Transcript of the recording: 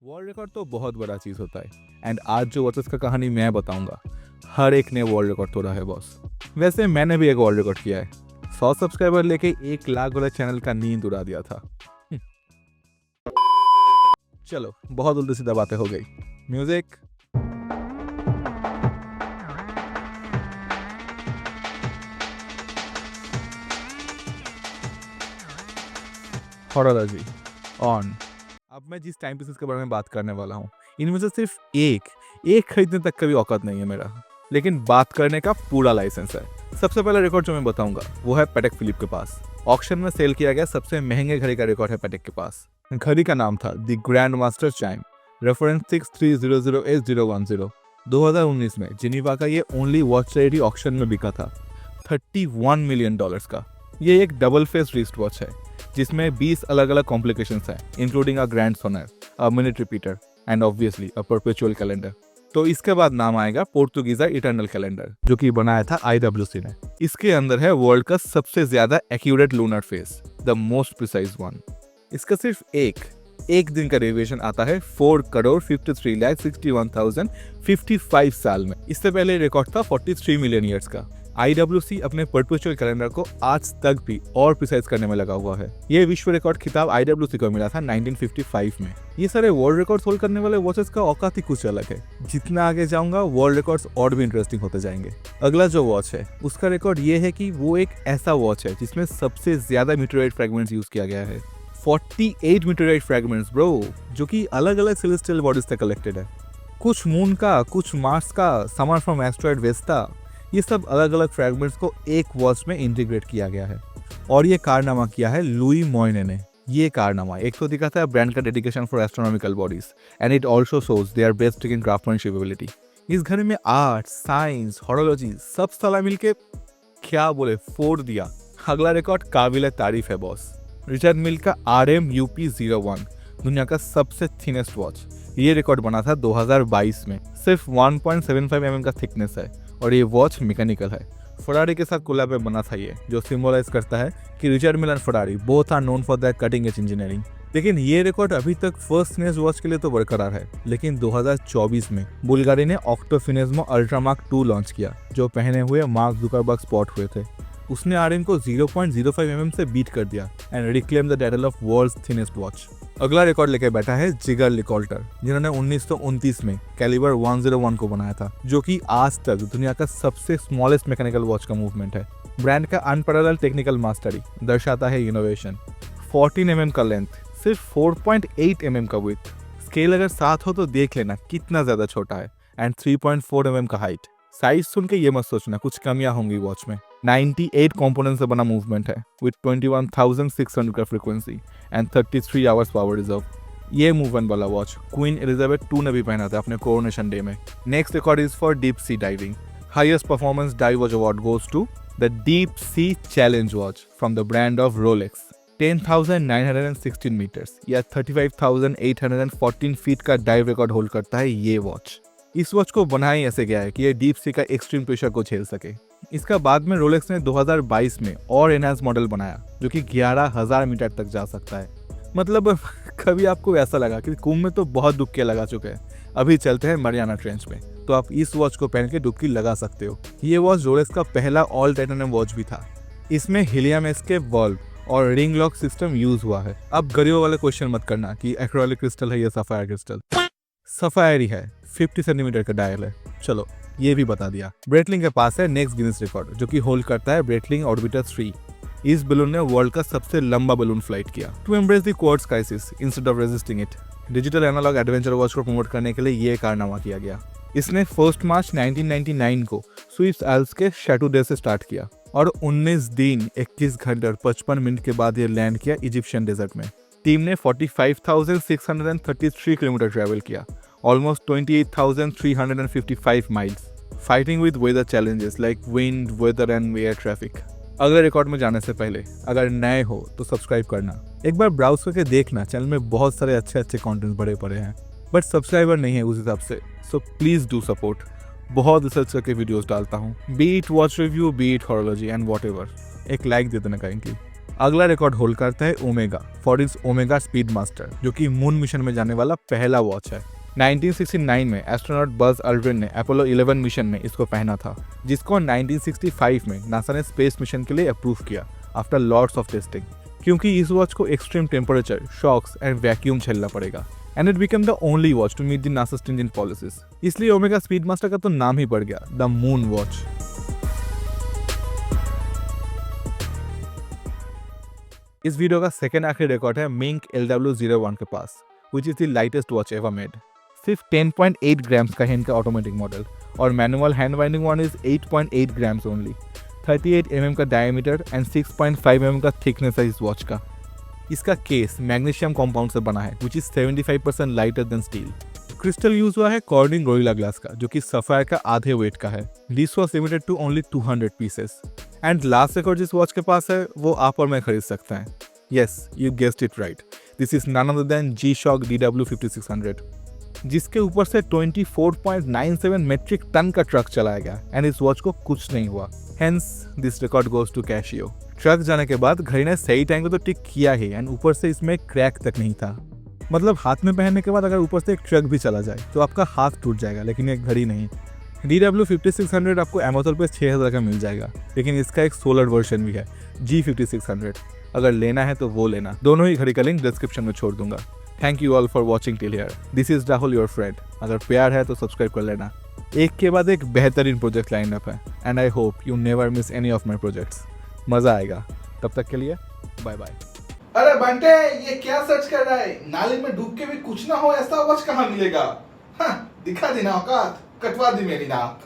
World record तो बहुत बड़ा चीज़ होता है एंड आज जो वॉचेस का कहानी मैं बताऊंगा, हर एक ने वर्ल्ड रिकॉर्ड तोड़ा है बॉस। वैसे मैंने भी एक वर्ल्ड रिकॉर्ड किया है। 100 सब्सक्राइबर लेके 1 लाख वाले चैनल का नींद उड़ा दिया था। चलो बहुत उल्टी सीधा बातें हो गई। म्यूजिक। Horology on. अब मैं जिस टाइम पीसेस के बारे में बात करने वाला हूँ, इनमें से सिर्फ एक खरीदने तक का भी औकात नहीं है मेरा, लेकिन बात करने का पूरा लाइसेंस है। सबसे पहला रिकॉर्ड जो मैं बताऊंगा वो है पैटेक फिलिप के पास। ऑक्शन में सेल किया गया सबसे महंगे घड़ी का रिकॉर्ड है पैटेक के पास। घड़ी का नाम था the grand master chyme, reference 6300S010। 2019 में जिनीवा का ये ओनली वॉच चैरिटी ऑक्शन में बिका था $31 मिलियन का। ये एक डबल फेस रिस्ट वॉच है जिसमें 20 अलग अलग कॉम्प्लिकेशंस हैं, including a grand sonnerie, a minute repeater and obviously a perpetual calendar. तो इसके बाद नाम आएगा पोर्तुगीजा इटर्नल कैलेंडर, जो कि बनाया था IWC ने। इसके अंदर है वर्ल्ड का सबसे ज्यादा accurate lunar face, the most precise one. इसका सिर्फ एक दिन का डेविएशन आता है 4,53,61,055 साल में। इससे पहले रिकॉर्ड था 43 मिलियन ईयर्स का। IWC अपने परपेचुअल कैलेंडर को आज तक भी और प्रिसाइज करने में लगा हुआ है। ये विश्व रिकॉर्ड खिताब IWC को मिला था 1955 में। ये सारे वर्ल्ड रिकॉर्ड होल्ड करने वाले वॉचेस का औकात ही कुछ अलग है। जितना आगे जाऊंगा वर्ल्ड रिकॉर्ड्स और भी इंटरेस्टिंग होते जाएंगे। अगला जो वॉच है उसका रिकॉर्ड ये है कि वो एक ऐसा वॉच है जिसमें सबसे ज्यादा मीटेओराइट फ्रेगमेंट्स यूज किया गया है। 48 मीटेओराइट फ्रेगमेंट्स ब्रो, जो कि अलग अलग सेलेस्टियल बॉडीज से कलेक्टेड है। कुछ मून का, कुछ मार्स का, समर फ्रॉम एस्ट्रॉइड वेस्टा, ये सब अलग अलग फ्रेगमेंट्स को एक वॉच में इंटीग्रेट किया गया है। और ये कारनामा किया है लुई मोइने ने। ये कारनामा एक तो दिखाता है ब्रांड का dedication for astronomical bodies and it also shows they are best in craftsmanship ability. इस घर में आर्ट, साइंस, हॉरोलॉजी सब साला मिलके क्या बोले फोड़ दिया। अगला रिकॉर्ड काबिल तारीफ है बॉस। रिचर्ड मिल का RMUP-01, दुनिया का सबसे थिनेस्ट वॉच। ये रिकॉर्ड बना था 2022 में। सिर्फ 1.75 mm का थिकनेस है और ये वॉच मैकेनिकल है। फरारी के साथ कोलैब में बना था ये, जो सिंबलाइज करता है कि Richard Mille and Ferrari both are known for that cutting edge engineering. लेकिन ये रिकॉर्ड अभी तक फर्स्ट थिनेस्ट वॉच के लिए तो बरकरार है। लेकिन 2024 में बुल्गारी ने ऑक्टोफिनेस्मो अल्ट्रा मार्क 2 लॉन्च किया, जो पहने हुए मार्क जुकरबर्ग स्पॉट हुए थे। उसने RM को 0.05 mm से बीट कर दिया and reclaim the title of world's thinnest watch. अगला रिकॉर्ड लेके बैठा है जिगर लिकॉल्टर, जिन्होंने 1929 में कैलिबर 101 को बनाया था, जो कि आज तक दुनिया का सबसे स्मॉलेस्ट मैकेनिकल वॉच का मूवमेंट है। ब्रांड का अनपैरेलल टेक्निकल मास्टरी दर्शाता है इनोवेशन। 14 mm का लेंथ, सिर्फ 4.8 mm का विड्थ। स्केल अगर 7 हो तो देख लेना कितना ज्यादा छोटा है। एंड 3.4 mm का हाइट। साइज सुन के ये मत सोचना कुछ कमियां होंगी वॉच में। 98 कंपोनेंट से बना मूवमेंट है विद 21,600 का frequency and 33 hours power reserve. ये मूवमेंट वाला वॉच क्वीन एलिजाबेथ II ने भी पहना था अपने कोरोनेशन डे में। Next record is for deep sea diving. Highest performance dive watch award goes to the deep sea challenge watch from the brand of Rolex. 10,916 metres या 35,814 feet का dive record hold करता है ये watch. इस watch को बनाया ऐसे गया है कि ये डीप सी का एक्सट्रीम प्रेशर को झेल सके। इसका बाद में रोलेक्स ने 2022 में और एनहांस मॉडल बनाया, जो कि 11,000 मीटर तक जा सकता है। मतलब कभी आपको ऐसा लगा कि कुंभ में तो बहुत डुबकी लगा चुके हैं, अभी चलते हैं मरियाना ट्रेंच में, तो आप इस वॉच को पहन के डुबकी लगा सकते हो। ये वॉच रोलेक्स का पहला ऑल टाइटेनियम वॉच भी था। इसमें हीलियम एस्केप वाल्व और रिंग लॉक सिस्टम यूज हुआ है। अब गरीबों वाले क्वेश्चन मत करना कि एक्रेलिक क्रिस्टल है या सफायर क्रिस्टल। सफायर ही है, 50 सेंटीमीटर का डायल है। चलो ये भी बता दिया। ब्रेटलिंग के पास है नेक्स्ट गिनीज रिकॉर्ड, जो कि होल्ड करता है ब्रेटलिंग ऑर्बिटर 3। इस बलून ने वर्ल्ड का सबसे लंबा बलून फ्लाइट किया to embrace the quartz crisis instead of resisting it. Digital analogue adventure watch को प्रमोट करने के लिए ये कारनामा किया गया। इसने 1 मार्च 1999 को स्विस एल्प्स के शैटू डे से स्टार्ट किया और 19 दिन 21 घंटे और 55 मिनट के बाद ये लैंड किया इजिप्शियन डेजर्ट में। टीम ने 45,633 किलोमीटर ट्रैवल किया, almost 28,355 miles, fighting with weather challenges like wind, weather and air traffic. अगले रिकॉर्ड में जाने से पहले अगर नए हो तो सब्सक्राइब करना। एक बार ब्राउज करके देखना, चैनल में बहुत सारे अच्छे कंटेंट बड़े पड़े हैं, बट सब्सक्राइबर नहीं है उस हिसाब से, सो प्लीज डू सपोर्ट। बहुत रिसर्च करके वीडियोस डालता हूँ, B it watch review, B it horology and what ever. एक लाइक दे देना कहीं की। अगला रिकॉर्ड होल्ड करता है omega for its omega speed master, जो कि मून मिशन में जाने वाला पहला वॉच है। 1969 में एस्ट्रोनॉट बज अल्ड्रिन ने अपोलो 11 मिशन में इसको पहना था, जिसको 1965 में नासा ने स्पेस मिशन के लिए अप्रूव किया आफ्टर लॉट्स ऑफ टेस्टिंग, क्योंकि इस वॉच को extreme temperature, shocks and vacuum झेलना पड़ेगा and it become the only watch to meet the NASA stringent policies. इसलिए ओमेगा स्पीड मास्टर का तो नाम ही पड़ गया द मून वॉच। इस वीडियो का सेकेंड आखिरी रिकॉर्ड है मिंक LW01 के पास, which is the lightest watch ever made. सिर्फ 10.8 ग्राम्स का है इनका ऑटोमेटिक मॉडल और manual hand winding one is 8.8 grams only. 38 mm का डायमीटर एंड 6.5 mm का थिकनेस है इस वॉच का। इसका केस मैग्नीशियम कंपाउंड से बना है, which is 75% lighter than steel. Crystal use हुआ है कॉर्निंग गोरिल्ला ग्लास का, जो कि सफायर का आधे वेट का है। This was limited to only 200 pieces and last record जिस वॉच के पास है वो आप और मैं खरीद सकते हैं। Yes, you guessed it right, this is none other than G-Shock DW5600, जिसके ऊपर से 24.97 मेट्रिक टन का ट्रक चलाया गया एंड इस वॉच को कुछ नहीं हुआ। Hence this record goes to Casio. Truck जाने के बाद घड़ी ने सही टाइम को तो टिक किया ही एंड ऊपर से इसमें क्रैक तक नहीं था। मतलब हाथ में पहनने के बाद अगर ऊपर से एक ट्रक भी चला जाए तो आपका हाथ टूट जाएगा, लेकिन एक घड़ी नहीं। DW5600 आपको अमेज़न पे 6000 का मिल जाएगा, लेकिन इसका एक सोलर वर्जन भी है G5600। अगर लेना है तो वो लेना। दोनों ही घड़ी का लिंक डिस्क्रिप्शन में छोड़ दूंगा। Thank you all for watching till here. This is Rahul your friend. अगर प्यार है तो सब्सक्राइब कर लेना। एक के बाद एक बेहतरीन प्रोजेक्ट लाइन अप है and I hope you never miss any of my projects. मजा आएगा। तब तक के लिए बाय बाय। अरे बंटे, ये क्या सर्च कर रहा है? नाली में डूब के भी कुछ ना हो ऐसा वॉच कहाँ मिलेगा? हाँ, दिखा दी ना औकात, कटवा दी मेरी नाक।